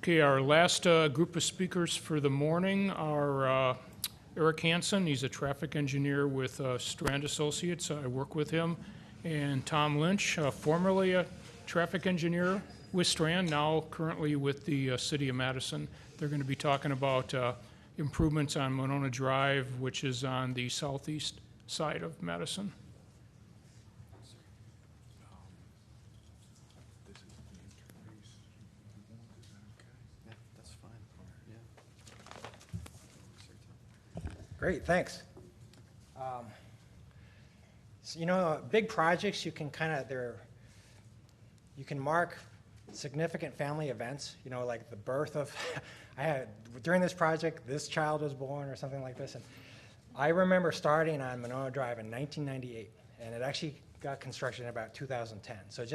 Okay, our last group of speakers for the morning are Eric Hanson. He's a traffic engineer with Strand Associates. I work with him. And Tom Lynch, formerly a traffic engineer with Strand, now currently with the City of Madison. They're going to be talking about improvements on Monona Drive, which is on the southeast side of Madison. Great, thanks. So, you know, big projects, you can you can mark significant family events, you know, like the birth of, during this project, this child was born or something like this. And I remember starting on Monona Drive in 1998, and it actually got construction in about 2010. So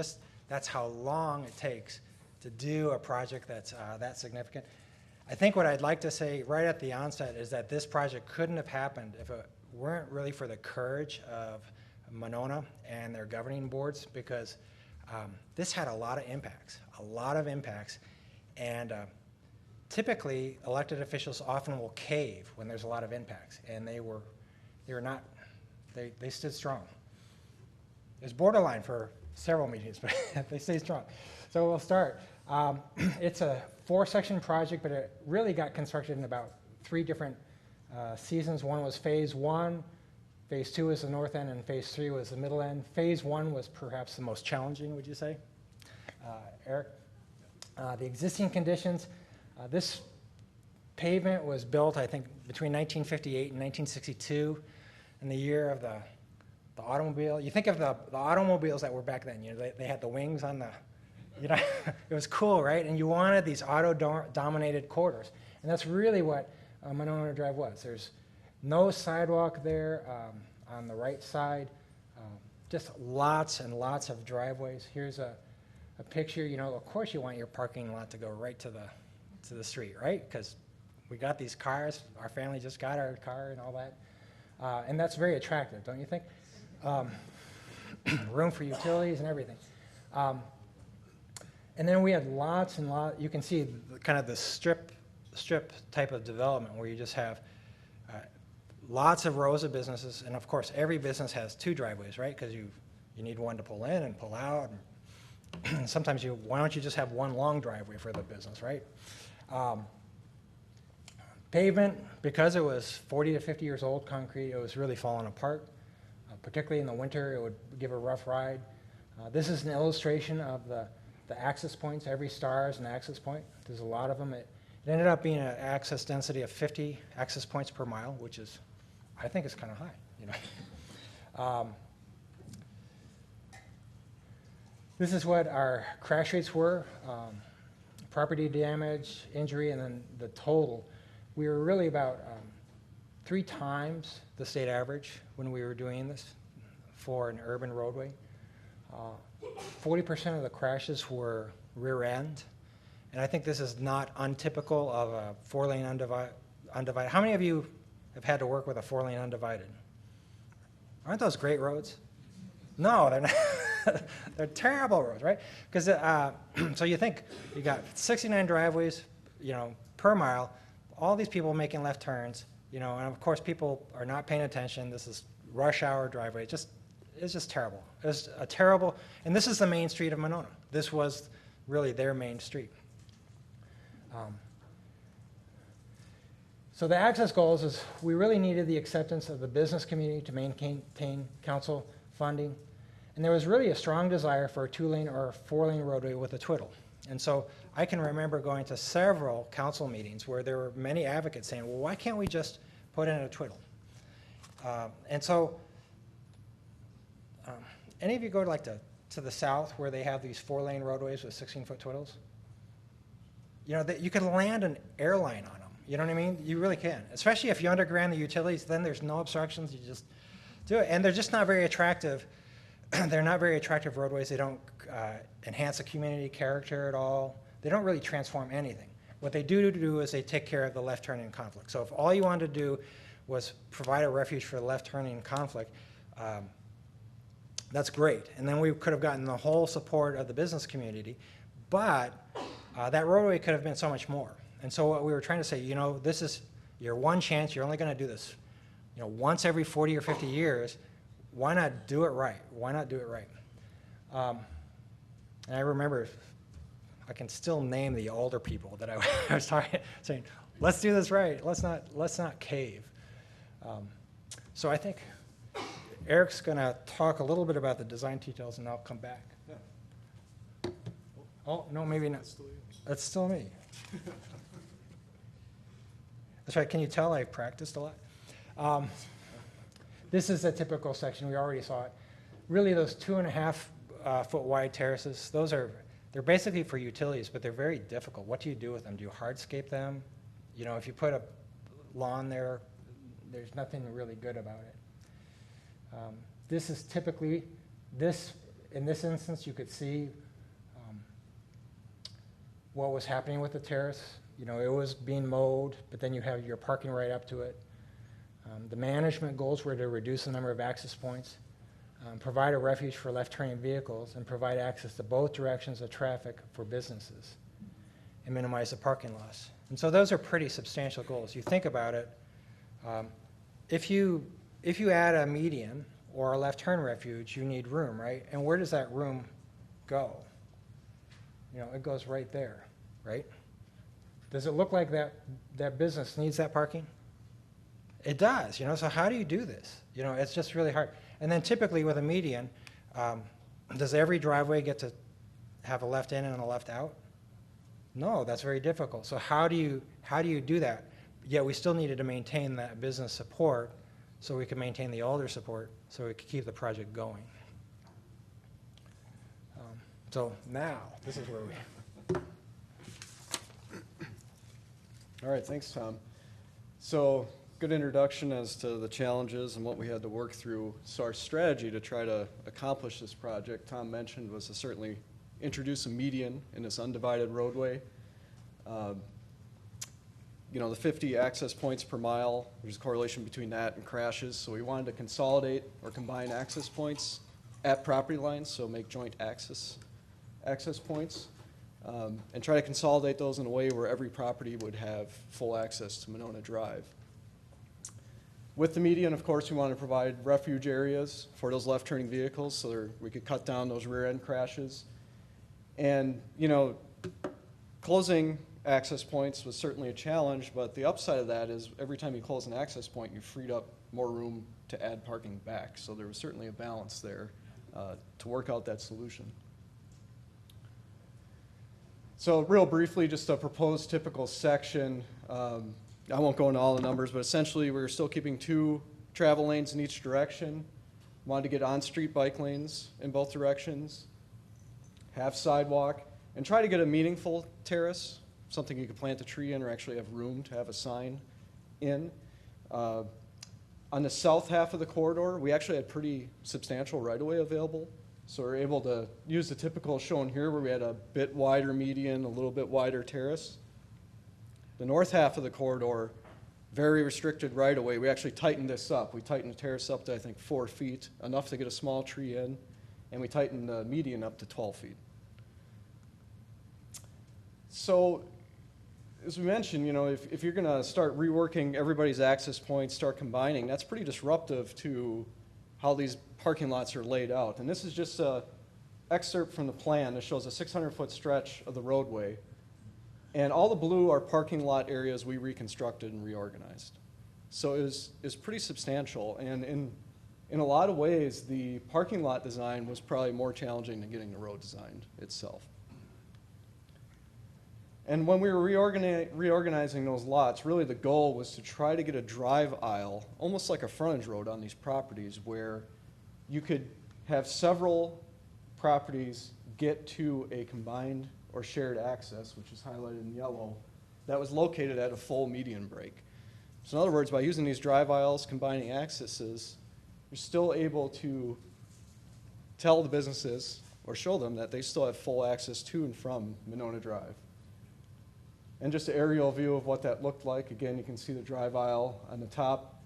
that's how long it takes to do a project that's that significant. I think what I'd like to say right at the onset is that this project couldn't have happened if it weren't really for the courage of Monona and their governing boards, because this had a lot of impacts, and typically elected officials often will cave when there's a lot of impacts, and they stood strong. It was borderline for several meetings, but they stayed strong. So we'll start. It's a 4-section project, but it really got constructed in about 3 different seasons. One was phase 1, phase 2 was the north end, and phase 3 was the middle end. Phase 1 was perhaps the most challenging, would you say? Eric? The existing conditions, this pavement was built, I think, between 1958 and 1962, in the year of the automobile. You think of the automobiles that were back then, you know, they had the wings on the, you know, it was cool, right? And you wanted these auto-dominated corridors. And that's really what Monona Drive was. There's no sidewalk there on the right side, just lots and lots of driveways. Here's a picture. You know, of course you want your parking lot to go right to the street, right? Because we got these cars. Our family just got our car and all that. And that's very attractive, don't you think? Room for utilities and everything. And then we had lots and lots. You can see kind of the strip type of development where you just have lots of rows of businesses, and of course every business has 2 driveways, right? Because you need one to pull in and pull out. And sometimes why don't you just have one long driveway for the business, right? Pavement, because it was 40 to 50 years old, concrete, it was really falling apart. Particularly in the winter, it would give a rough ride. This is an illustration of the access points. Every star is an access point. There's a lot of them. It ended up being an access density of 50 access points per mile, which is, I think, is kind of high. You know, this is what our crash rates were: property damage, injury, and then the total. We were really about 3 times the state average when we were doing this for an urban roadway. 40% of the crashes were rear end, and I think this is not untypical of a 4-lane undivided. How many of you have had to work with a 4-lane undivided? Aren't those great roads? No, they're not. They're terrible roads, right? Because so you think you got 69 driveways, you know, per mile. All these people making left turns, you know, and of course people are not paying attention. This is rush hour driveway. It's just terrible. It's a terrible, and this is the main street of Monona. This was really their main street. So the access goals is we really needed the acceptance of the business community to maintain council funding. And there was really a strong desire for a 2-lane or a 4-lane roadway with a twiddle. And so I can remember going to several council meetings where there were many advocates saying, well, why can't we just put in a twiddle? And so any of you go to the south where they have these 4-lane roadways with 16-foot twiddles? You know, you can land an airline on them. You know what I mean? You really can. Especially if you underground the utilities, then there's no obstructions. You just do it. And they're just not very attractive. They're not very attractive roadways. They don't enhance the community character at all. They don't really transform anything. What they do is they take care of the left turning conflict. So if all you wanted to do was provide a refuge for the left turning conflict, that's great. And then we could have gotten the whole support of the business community. But that roadway could have been so much more. And so what we were trying to say, this is your one chance. You're only going to do this, once every 40 or 50 years. Why not do it right? Why not do it right? And I remember, I can still name the older people that I was saying, let's do this right. Let's not cave. So I think Eric's going to talk a little bit about the design details, and I'll come back. Yeah. Oh, no, maybe not. That's still me. That's right. Can you tell I practiced a lot? This is a typical section. We already saw it. Really, those 2.5 foot wide terraces, they're basically for utilities, but they're very difficult. What do you do with them? Do you hardscape them? If you put a lawn there, there's nothing really good about it. This is typically, in this instance, you could see what was happening with the terrace. It was being mowed, but then you have your parking right up to it. The management goals were to reduce the number of access points, provide a refuge for left-turning vehicles, and provide access to both directions of traffic for businesses, and minimize the parking loss. And so those are pretty substantial goals. You think about it, if you add a median or a left-turn refuge, you need room, right? And where does that room go? It goes right there, right? Does it look like that business needs that parking? It does, so how do you do this? It's just really hard. And then typically with a median, does every driveway get to have a left in and a left out? No, that's very difficult. So how do you do that? Yet we still needed to maintain that business support so we could maintain the older support so we could keep the project going. So now, this is where we... All right, thanks, Tom. So good introduction as to the challenges and what we had to work through. So our strategy to try to accomplish this project, Tom mentioned, was to certainly introduce a median in this undivided roadway. The 50 access points per mile, there's a correlation between that and crashes. So we wanted to consolidate or combine access points at property lines, so make joint access points, and try to consolidate those in a way where every property would have full access to Monona Drive. With the median, of course, we want to provide refuge areas for those left-turning vehicles so we could cut down those rear-end crashes. And, closing access points was certainly a challenge, but the upside of that is every time you close an access point, you freed up more room to add parking back. So there was certainly a balance there to work out that solution. So real briefly, just a proposed typical section. I won't go into all the numbers, but essentially we're still keeping 2 travel lanes in each direction. Wanted to get on-street bike lanes in both directions, have sidewalk, and try to get a meaningful terrace, something you could plant a tree in or actually have room to have a sign in. On the south half of the corridor, we actually had pretty substantial right-of-way available. So we're able to use the typical shown here where we had a bit wider median, a little bit wider terrace. The north half of the corridor, very restricted right-of-way. We actually tightened this up. We tightened the terrace up to, I think, 4 feet, enough to get a small tree in, and we tightened the median up to 12 feet. So, as we mentioned, if you're going to start reworking everybody's access points, start combining, that's pretty disruptive to how these parking lots are laid out. And this is just an excerpt from the plan that shows a 600-foot stretch of the roadway. And all the blue are parking lot areas we reconstructed and reorganized. So it was pretty substantial. And in a lot of ways, the parking lot design was probably more challenging than getting the road designed itself. And when we were reorganizing those lots, really the goal was to try to get a drive aisle, almost like a frontage road on these properties, where you could have several properties get to a combined or shared access, which is highlighted in yellow, that was located at a full median break. So in other words, by using these drive aisles, combining accesses, you're still able to tell the businesses or show them that they still have full access to and from Monona Drive. And just an aerial view of what that looked like. Again, you can see the drive aisle on the top,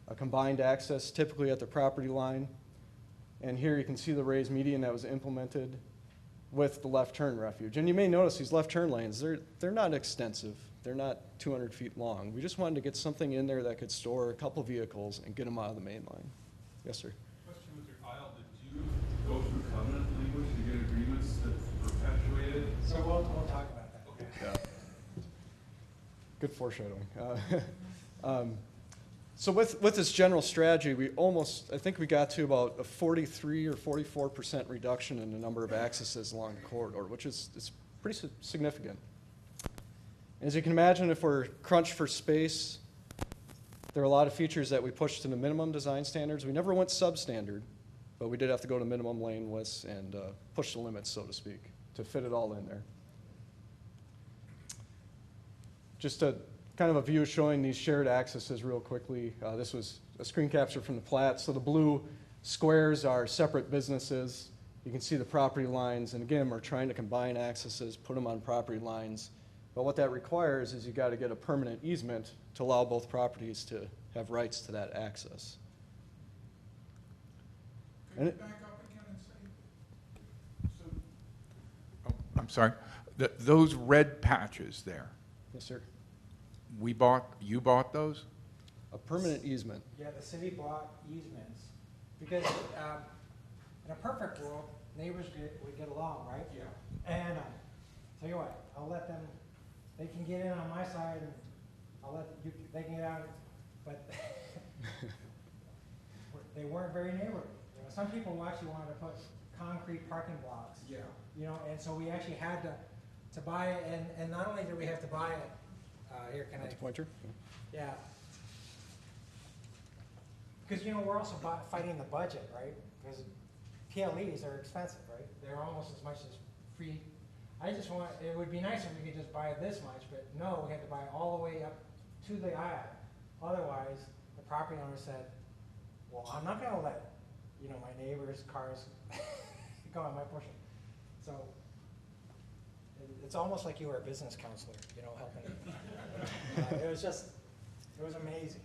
a combined access typically at the property line. And here you can see the raised median that was implemented. with the left turn refuge. And you may notice these left turn lanes, they're not extensive. They're not 200 feet long. We just wanted to get something in there that could store a couple vehicles and get them out of the main line. Yes, sir. Question with your aisle, did you go through covenant language to get agreements that perpetuated? So we'll talk about that. Okay. Yeah. Good foreshadowing. So with this general strategy, I think we got to about a 43 or 44% reduction in the number of accesses along the corridor, which is pretty significant. As you can imagine, if we're crunched for space, there are a lot of features that we pushed to the minimum design standards. We never went substandard, but we did have to go to minimum lane widths and push the limits, so to speak, to fit it all in there. Just a kind of a view showing these shared accesses real quickly. This was a screen capture from the plat. So the blue squares are separate businesses. You can see the property lines. And again, we're trying to combine accesses, put them on property lines. But what that requires is you got to get a permanent easement to allow both properties to have rights to that access. Could you back up again and say? So, I'm sorry, those red patches there, Yes, sir. you bought those? A permanent easement. Yeah, the city bought easements, because in a perfect world, neighbors would get along, right? yeah. And tell you what, I'll let them, they can get in on my side, and I'll let you, they can get out, but they weren't very neighborly. You know, some people actually wanted to put concrete parking blocks. Yeah. You know, and so we actually had to buy it, and not only did we have to buy it, here, can That's I? a pointer. Yeah. Because, you know, we're also fighting the budget, right? Because PLEs are expensive, right? They're almost as much as free. I just want, it would be nice if we could just buy this much, but no, we had to buy all the way up to the aisle. Otherwise, the property owner said, well, I'm not gonna let, you know, my neighbor's cars go on my portion. So, it's almost like you were a business counselor, you know, helping. It was amazing.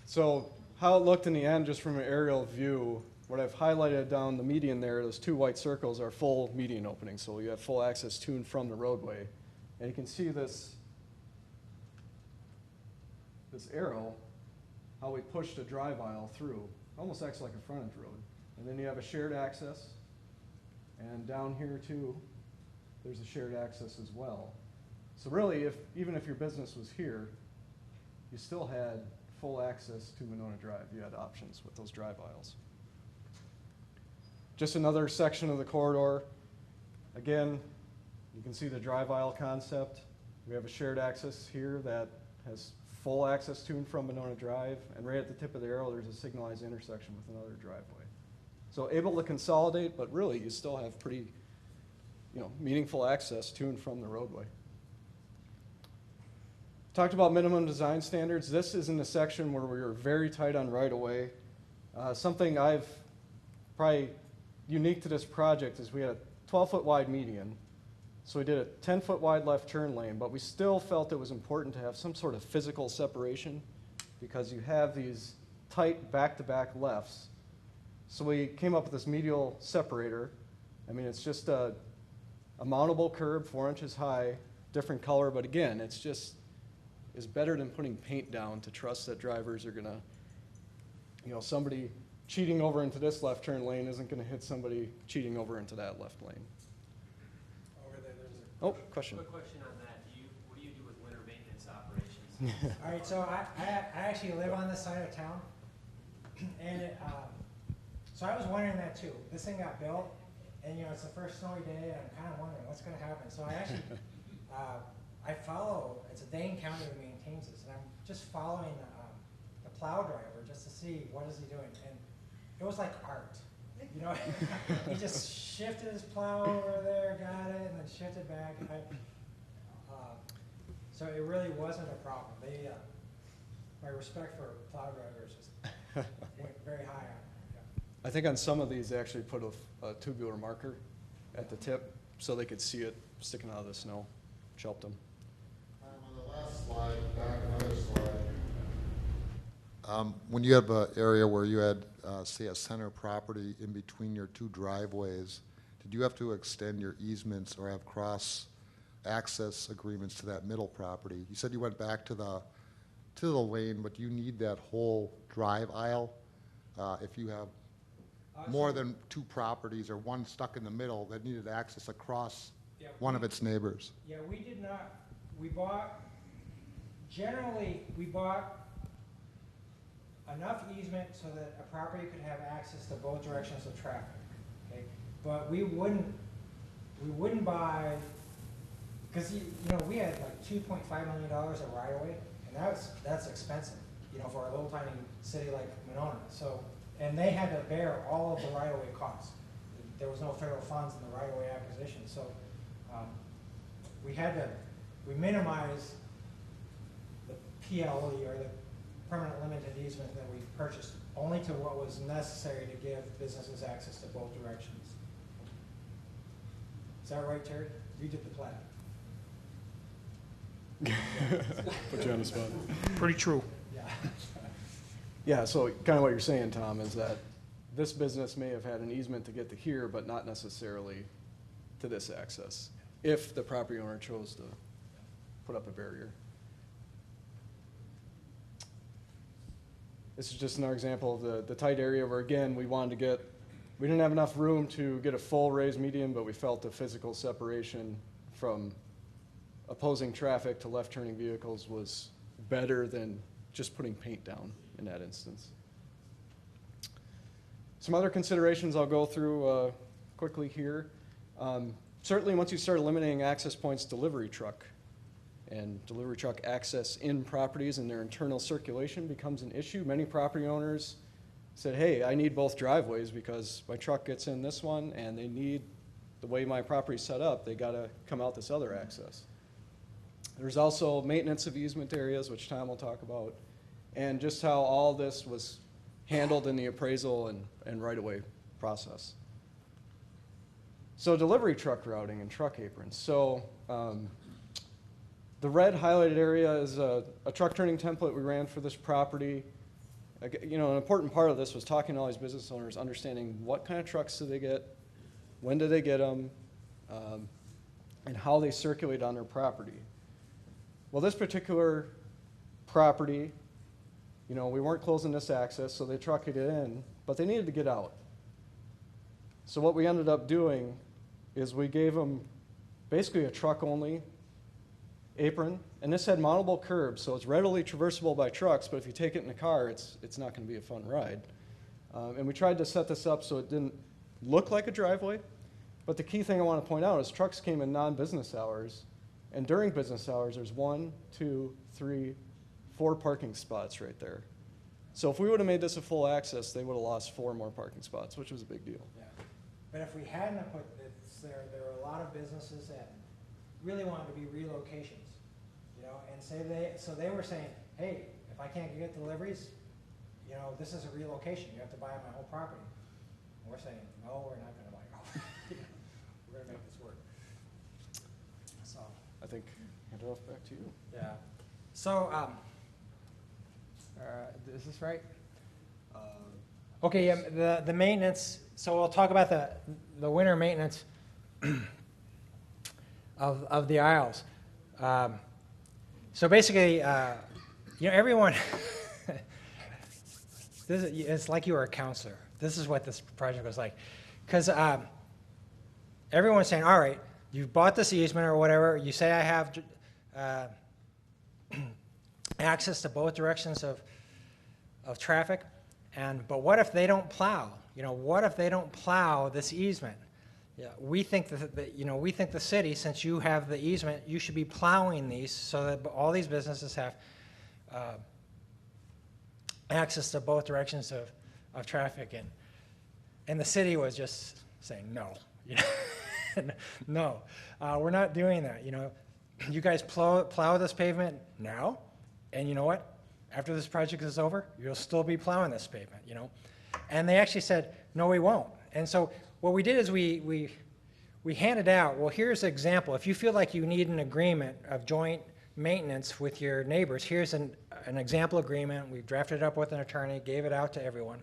So how it looked in the end, just from an aerial view, what I've highlighted down the median there, those two white circles are full median openings. So you have full access to and from the roadway. And you can see this arrow, how we pushed a drive aisle through. Almost acts like a frontage road. And then you have a shared access. And down here too, there's a shared access as well. So really, even if your business was here, you still had full access to Monona Drive. You had options with those drive aisles. Just another section of the corridor. Again, you can see the drive aisle concept. We have a shared access here that has full access to and from Monona Drive, and right at the tip of the arrow, there's a signalized intersection with another driveway. So able to consolidate, but really you still have pretty, meaningful access to and from the roadway. Talked about minimum design standards. This is in the section where we were very tight on right-of-way. Something I've probably unique to this project is we had a 12-foot wide median. So we did a 10-foot wide left turn lane, but we still felt it was important to have some sort of physical separation because you have these tight back-to-back lefts. So we came up with this medial separator. I mean, it's just a mountable curb, 4 inches high, different color, but again, it's better than putting paint down to trust that drivers are gonna, somebody cheating over into this left turn lane isn't gonna hit somebody cheating over into that left lane. Over there, there's a. Oh, question. Quick question on that. What do you do with winter maintenance operations? All right, so I actually live on this side of town, and so I was wondering that too. This thing got built, and it's the first snowy day, and I'm kind of wondering what's going to happen. So I actually, it's a Dane County that maintains this, and I'm just following the plow driver just to see what is he doing, and it was like art. He just shifted his plow over there, got it, and then shifted back. So it really wasn't a problem. My respect for plow drivers just went very high on it. I think on some of these, they actually put a tubular marker at the tip so they could see it sticking out of the snow, which helped them. On the last slide, back another slide, When you have an area where you had, say, a center property in between your two driveways, did you have to extend your easements or have cross-access agreements to that middle property? You said you went back to the lane, but you need that whole drive aisle if you have more than two properties or one stuck in the middle that needed access across one of its neighbors. Yeah, we did not, we bought enough easement so that a property could have access to both directions of traffic, okay? But we wouldn't buy, because we had like $2.5 million of right-of-way, and that's expensive, for a little tiny city like Monona. So, and they had to bear all of the right-of-way costs. There was no federal funds in the right-of-way acquisition, so we minimized the PLE, or the permanent limited easement that we purchased, only to what was necessary to give businesses access to both directions. Is that right, Terry? You did the plat. Put you on the spot. Pretty true. Yeah. Yeah, so kind of what you're saying, Tom, is that this business may have had an easement to get to here, but not necessarily to this access, if the property owner chose to put up a barrier. This is just another example of the tight area where, again, we didn't have enough room to get a full raised median, but we felt the physical separation from opposing traffic to left-turning vehicles was better than just putting paint down in that instance. Some other considerations I'll go through quickly here. Certainly, once you start eliminating access points, delivery truck access in properties and their internal circulation becomes an issue. Many property owners said, hey, I need both driveways because my truck gets in this one and they need, the way my property's set up, they gotta come out this other access. There's also maintenance of easement areas, which Tom will talk about, and just how all this was handled in the appraisal and right-of-way process. So delivery truck routing and truck aprons. So the red highlighted area is a truck turning template we ran for this property. An important part of this was talking to all these business owners, understanding what kind of trucks do they get, when do they get them, and how they circulate on their property. Well, this particular property, we weren't closing this access, so they trucked it in, but they needed to get out. So what we ended up doing is we gave them basically a truck-only apron, and this had mountable curbs, so it's readily traversable by trucks, but if you take it in a car, it's not going to be a fun ride. And we tried to set this up so it didn't look like a driveway, but the key thing I want to point out is trucks came in non-business hours, and during business hours, there's 1, 2, 3, 4 parking spots right there. So if we would have made this a full access, they would have lost 4 more parking spots, which was a big deal. Yeah. But if we hadn't have put this there were a lot of businesses that really wanted to be relocations, and so they were saying, hey, if I can't get deliveries, this is a relocation. You have to buy my whole property. And we're saying, no, we're not going to buy your whole property. We're going to make this work. So I think, hand it off back to you. yeah. So is this right? Okay, yeah, the maintenance, so we'll talk about the winter maintenance of the aisles. So basically, everyone, it's like you were a counselor. This is what this project was like. Because everyone's saying, all right, you bought this easement or whatever, you say I have access to both directions of traffic, but what if they don't plow? What if they don't plow this easement? Yeah, we think we think the city, since you have the easement, you should be plowing these so that all these businesses have access to both directions of traffic, and the city was just saying no, no, we're not doing that. You guys plow this pavement now, and you know what? After this project is over, you'll still be plowing this pavement, And they actually said, no, we won't. And so what we did is we handed out, well, here's an example. If you feel like you need an agreement of joint maintenance with your neighbors. Here's an example agreement. We've drafted it up with an attorney, gave it out to everyone.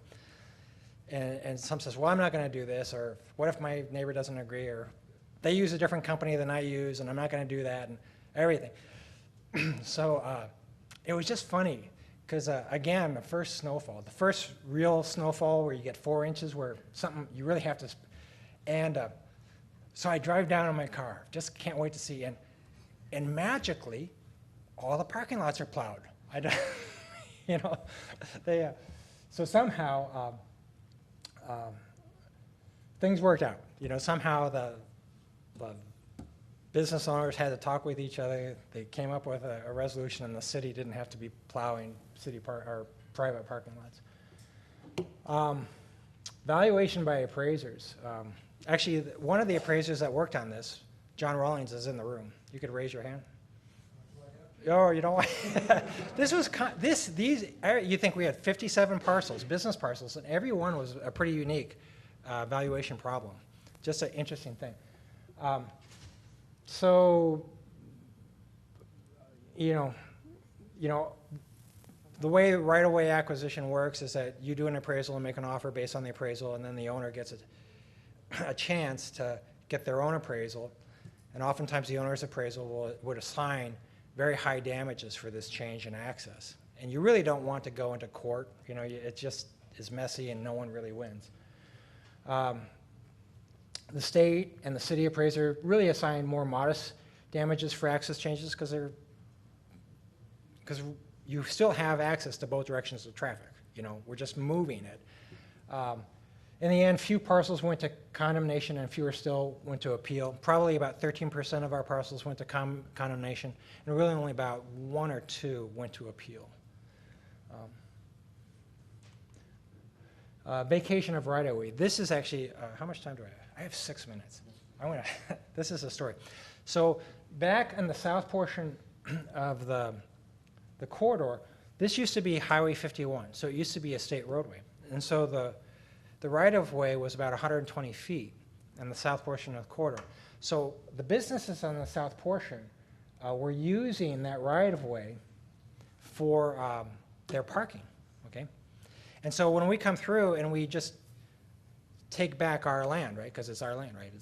And some says, well, I'm not going to do this, or what if my neighbor doesn't agree, or they use a different company than I use, and I'm not going to do that, and everything. So it was just funny, because again, the first snowfall, the first real snowfall where you get 4 inches, where something you really have to, and so I drive down in my car, just can't wait to see, and magically, all the parking lots are plowed. I don't, you know, they, so somehow things worked out. You know, somehow the business owners had to talk with each other. They came up with a resolution, and the city didn't have to be plowing or private parking lots. Valuation by appraisers. Actually, one of the appraisers that worked on this, John Rawlings, is in the room. You could raise your hand. Oh, you don't want you think we had 57 parcels, business parcels, and every one was a pretty unique valuation problem. Just an interesting thing. So, you know, the way right-of-way acquisition works is that you do an appraisal and make an offer based on the appraisal, and then the owner gets a chance to get their own appraisal, and oftentimes the owner's appraisal would assign very high damages for this change in access. And you really don't want to go into court. You know, it just is messy and no one really wins. The state and the city appraiser really assign more modest damages for access changes because you still have access to both directions of traffic. You know, we're just moving it. In the end, few parcels went to condemnation and fewer still went to appeal. Probably about 13% of our parcels went to condemnation, and really only about 1 or 2 went to appeal. Vacation of right-of-way. This is actually, how much time do I have? I have 6 minutes. This is a story. So back in the south portion of the corridor, this used to be Highway 51, so it used to be a state roadway. And so the right-of-way was about 120 feet in the south portion of the corridor. So the businesses on the south portion were using that right-of-way for their parking, okay? And so when we come through and we just take back our land, right, because it's our land, right?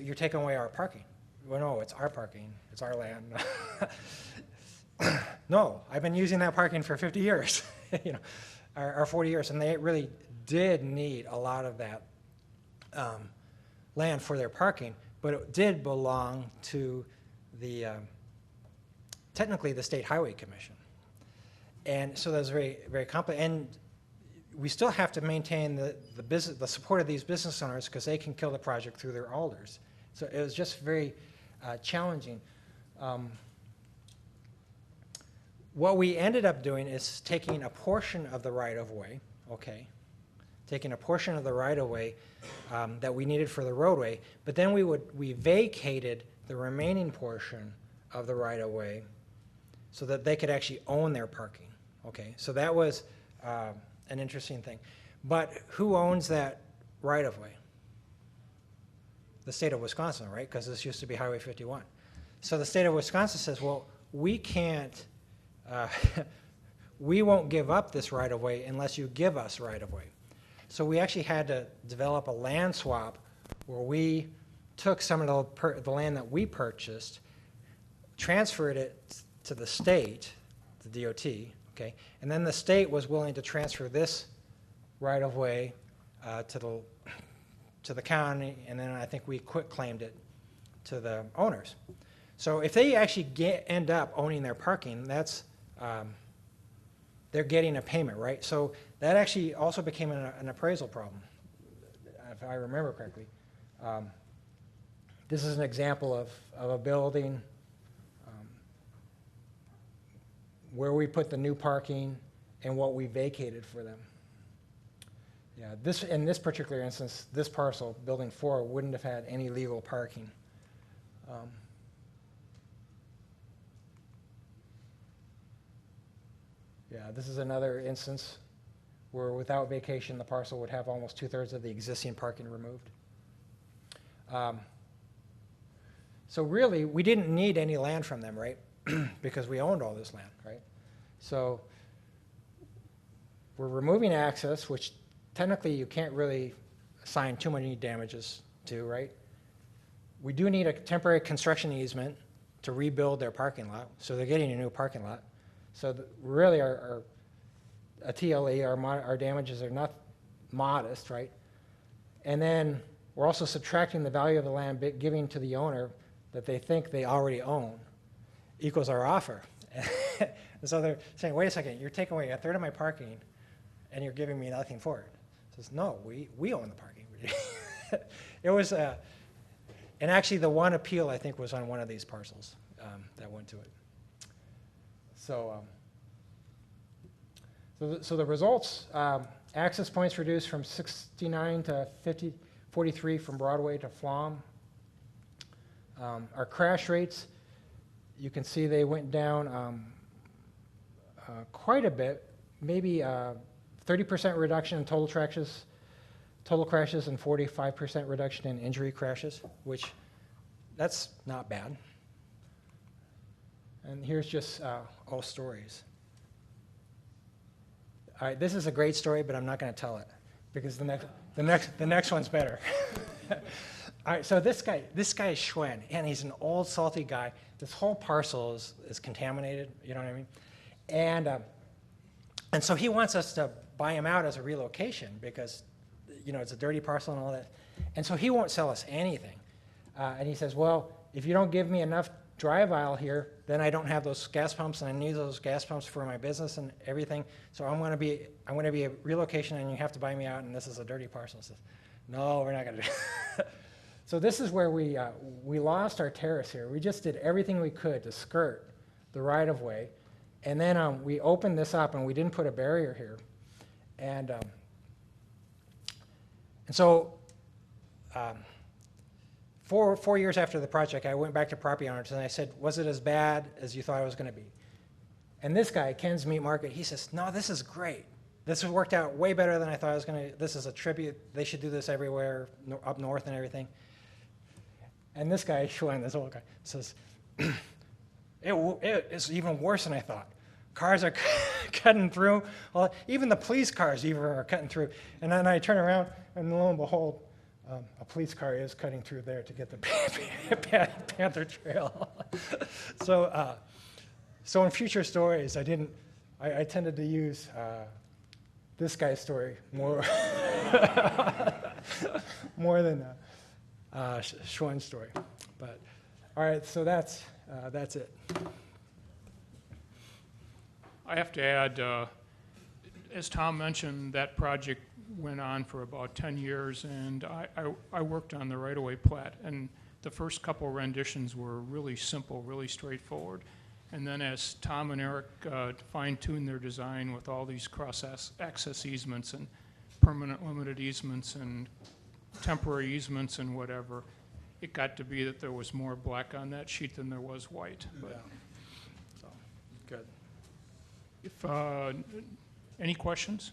You're taking away our parking. Well, no, it's our parking. It's our land. No, I've been using that parking for 50 years, you know, or 40 years, and they really did need a lot of that land for their parking, but it did belong to the, technically the State Highway Commission. And so that's very, very complicated. And we still have to maintain the support of these business owners because they can kill the project through their alders. So it was just very challenging. What we ended up doing is taking a portion of the right-of-way, okay, taking a portion of the right-of-way that we needed for the roadway, but then we vacated the remaining portion of the right-of-way so that they could actually own their parking, okay? So that was an interesting thing. But who owns that right-of-way? The state of Wisconsin, right? Because this used to be Highway 51. So the state of Wisconsin says, well, we can't, we won't give up this right-of-way unless you give us right-of-way. So we actually had to develop a land swap where we took some of the land that we purchased, transferred it to the state, the DOT, okay, and then the state was willing to transfer this right-of-way to the county, and then I think we quit-claimed it to the owners. So if they actually end up owning their parking, that's they're getting a payment, right? So that actually also became an appraisal problem, if I remember correctly. This is an example of a building where we put the new parking and what we vacated for them. Yeah, in this particular instance, this parcel, Building 4, wouldn't have had any legal parking. Yeah, this is another instance where without vacation, the parcel would have almost 2/3 of the existing parking removed. So really, we didn't need any land from them, right? Because we owned all this land, right? So we're removing access, which technically you can't really assign too many damages to, right? We do need a temporary construction easement to rebuild their parking lot, so they're getting a new parking lot. So really, our TLE, our damages are not modest, right? And then we're also subtracting the value of the land, giving to the owner that they think they already own, equals our offer. And so they're saying, wait a second, you're taking away a third of my parking, and you're giving me nothing for it. Says, no, we own the parking. It was, and actually the one appeal, I think, was on one of these parcels that went to it. So, so the results, access points reduced from 69 to 43 from Broadway to Flom. Our crash rates, you can see they went down quite a bit, maybe 30% reduction in total crashes and 45% reduction in injury crashes, which that's not bad. And here's just all stories. All right, this is a great story, but I'm not going to tell it because the next one's better. All right, so this guy is Schwen, and he's an old salty guy. This whole parcel is contaminated. You know what I mean? And so he wants us to buy him out as a relocation because, you know, it's a dirty parcel and all that. And so he won't sell us anything. And he says, well, if you don't give me enough drive aisle here, then I don't have those gas pumps, and I need those gas pumps for my business and everything. So I'm going to be a relocation, and you have to buy me out, and this is a dirty parcel. Says, no, we're not going to do it. So this is where we lost our terrace here. We just did everything we could to skirt the right-of-way, and then we opened this up, and we didn't put a barrier here. And so 4 years after the project, I went back to property owners, and I said, was it as bad as you thought it was going to be? And this guy, Ken's Meat Market, he says, no, this is great. This has worked out way better than I thought it was going to. This is a tribute. They should do this everywhere, up north and everything. And this guy, Schwen, this old guy, says, it's even worse than I thought. Cars are cutting through. Well, even the police cars even are cutting through. And then I turn around, and lo and behold, a police car is cutting through there to get the Panther Trail. So in future stories, I tended to use this guy's story more than Schwen's story. But all right, so that's it. I have to add, as Tom mentioned, that project went on for about 10 years, and I worked on the right-of-way plat, and the first couple renditions were really simple, really straightforward. And then as Tom and Eric fine-tuned their design with all these cross-access easements and permanent limited easements and temporary easements and whatever, it got to be that there was more black on that sheet than there was white. But Yeah. So, good. if any questions?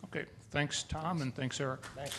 Okay, thanks, Tom, and thanks, Eric. Thanks.